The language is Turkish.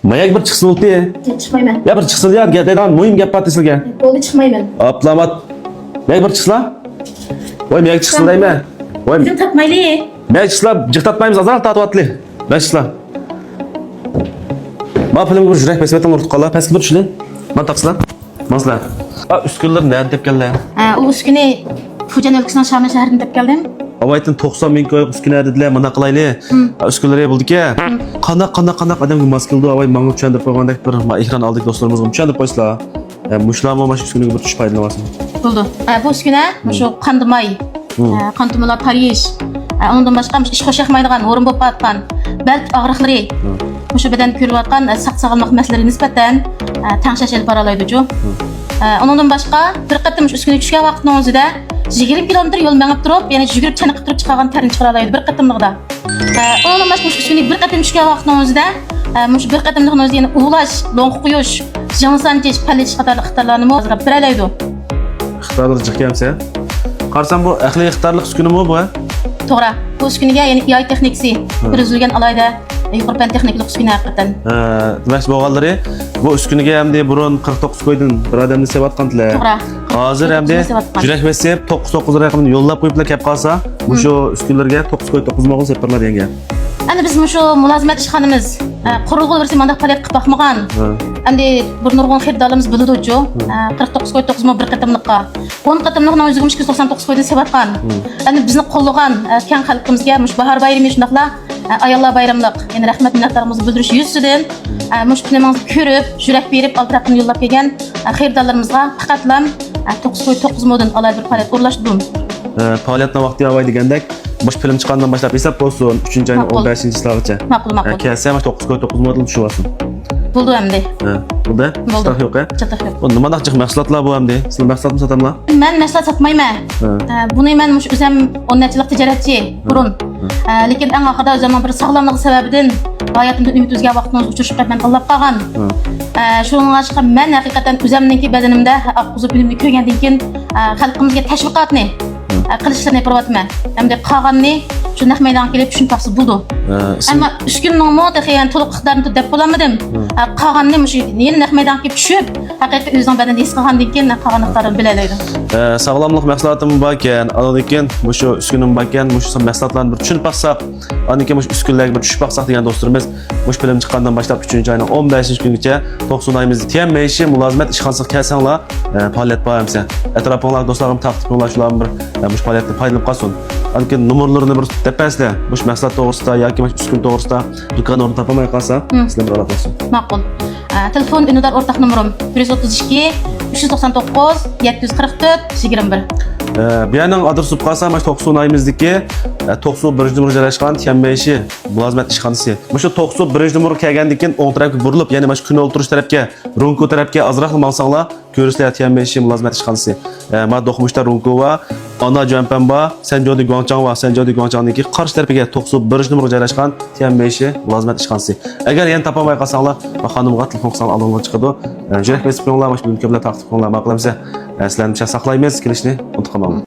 Mayak bir çıksın oldu ya. Çıkmayman. Ya bir çıksın ya. Dedan mühim gap var sizga. Oldu çıkmayman. Aplamat. Mayak bir çıksın. Oy mayak çıksın deyme. Oy Bizim tatmaylı. mayak çıksın. Cıktatmaymiz azar tatı atlı. Mayak çıksın. Ma film bir jürek pesmetten ortak kala. Peski bir şunu. Man taksın. Masla. Üskünler nerede tep geldi? O üskünü Fujian ülkesinden Şarmen şehrinden tep geldim. Avaytın 90 bin koy üsküne dediler. Mana kılaylı. Üskünlere bulduk ya. Kanak adam gibi maskıldı. Avay mangı çöndürüp koygandak bir ekran aldık dostlarımız. Çöndürüp koysla. Muşlama maş üskünü bir tuş paylamasın. Buldu. Bu üsküne şu Kandımay, Kandımala Paris. Ondan başka iş hoşlaşmaydigan, orun bolup atkan, bel ağrıqları. Şu beden körüp atkan sağlık meseleleri nispeten tangşaş elip baralaydı. Ondan başka bir qatım üsküne düşken vaqtın özüde 20 kilometr yol mengip durup, yani yugurib çanaqib turib chiqargan terini chiqaralaydı bir qatımlıqda. Ondan başka üsküne bir qatım düşken vaqtın özüde bir qatımlıqın özüde yani uğulaş, lonqu quyuş, jansantiş, palliç qatarlıq ixtarlarını azrab biralaydı. İxtarlık çıkıyamsa. Qarsan bu ahli ixtarlık üskünü mü bu? To'g'ri. Bu uskunaga ya'ni AI texnikasi kiritilgan alayda yuqori pan texniklik uskuna haqiqatan. Demek bo'lganlari bu üskünüge hem de burun 49 koydun bir adamni sevatqandilar. To'g'ri. Hozir hem de jurak besep 99 raqamini yo'llab qo'yiblar kelib qolsa, shu üskünlerge 9 koy 9 mo'g'ul separlar yanga. Endi biz shu mulozimat ishxonamiz qurilg'i versa manda faoliyat qilib boqmagan. Endi bir nurg'un xaridorlarimiz biladi-ku. 49 koy 9 mo bir qatimliqqa. 10 qatimliqni o'ziga 299 koydan sevatgan. Endi bizni qo'llagan keng xalqimizga mush bahor bayrami shundaqla ayollar bayramliq, ya'ni rahmat minnatlarimizni bildirish yuzasidan mush filmingizni ko'rib, yurak berib, altraqni yo'llab kelgan xaridorlarimizga faqatlam 9 koy 9 modan alayda bir faoliyat o'rlashdim. Faoliyatna vaqti avay degandek, bosh film chiqqandan boshlab hesab bo'lsin 3-oyning 15-slagacha. Ma'qul. Kelsa 9 koy 9 model tushib olsin. Bo'ldi endi. Bo'ldi? Bo'ldi. Yo'q. Chatoq yo'q. Bu nima daqchiq mahsulotlar bu endi? Sizlar mahsulotni sotamlar? Men mahsulot sotmayman. Buni men mush o'zim 10 nechilik tijoratchi burun. Lekin eng oxirida o'zimning bir sog'lomligi sababidan hayotimda umid o'zga vaqtni uchirishib qolib men tanlab qolgan. Shunga chiqib men haqiqatan o'zimningki badanimda oquzib bilimni ko'rgandan keyin xalqimizga tashviqotni qilishlarni yapyapman. Hamda qolganni shu naq maydonga kelib tushunib topsa bo'ldi. Ammo 3 kunning mo'taqiyan to'liq iqtidorini deb bo'lamadim. Qolganni mush yeni naq maydonga kelib tushib, haqiqiy o'zing badanida his qilgandan keyin qolgan iqtidorini bilalaydi. Sağlamlık mahsulatım varken, anadikin, bu şu üskünüm varken, bu şu mahsulatlarını bir düşünüp baksak, anadikin bu üskünlerine bir düşüp baksak diyen dostlarımız, bu film çıkandan başlayıp 3. ayının 15. günüce 90 ayımızda tiyenmeyişi, mülazimet işhansız kelsenla faaliyet bağımsa. Etrafınlar dostlarım taktik bunlar şuların bir bu faaliyette paylanıp kalsın. Anadikin numaralarını bir tepesle, bu mahsulat doğrusuda, ya ki üskün doğrusuda dükkan orada tapamaya kalsa, sizler bir alat olsun. Ma'qul. Telefon ünidar ortak numaram 132 399 744 21. Bir yandan adresip kalsa, 90 ayımızdaki 91 numara joylashgan Tianmeyşi mülazimet işxonasi. Şu 91 numara kelgandan o'ng tarafga burilib, ya'ni mana kun o'ltirish tarafga, Runko tarafga azroq mansanglar, ko'rishlar Tianmeyşi mülazimet işxonasi. Ma do'qmishda Runko va Ana Juanpamba, Sanjodi Guangchang va Sanjodi Guangchangniki qarshi tarafiga 91 numara joylashgan Tianmeyşi mülazimet işxonasi. Agar yana topolmay qolsanglar, xonimga telefon qilsanglar alonga chiqadi. Jurak besib qo'yinglar, mana bu imkoniyatlar taqdim qilinglar. Ma'qulamsa, sizlarni saqlaymiz, kelishni unutmanglar.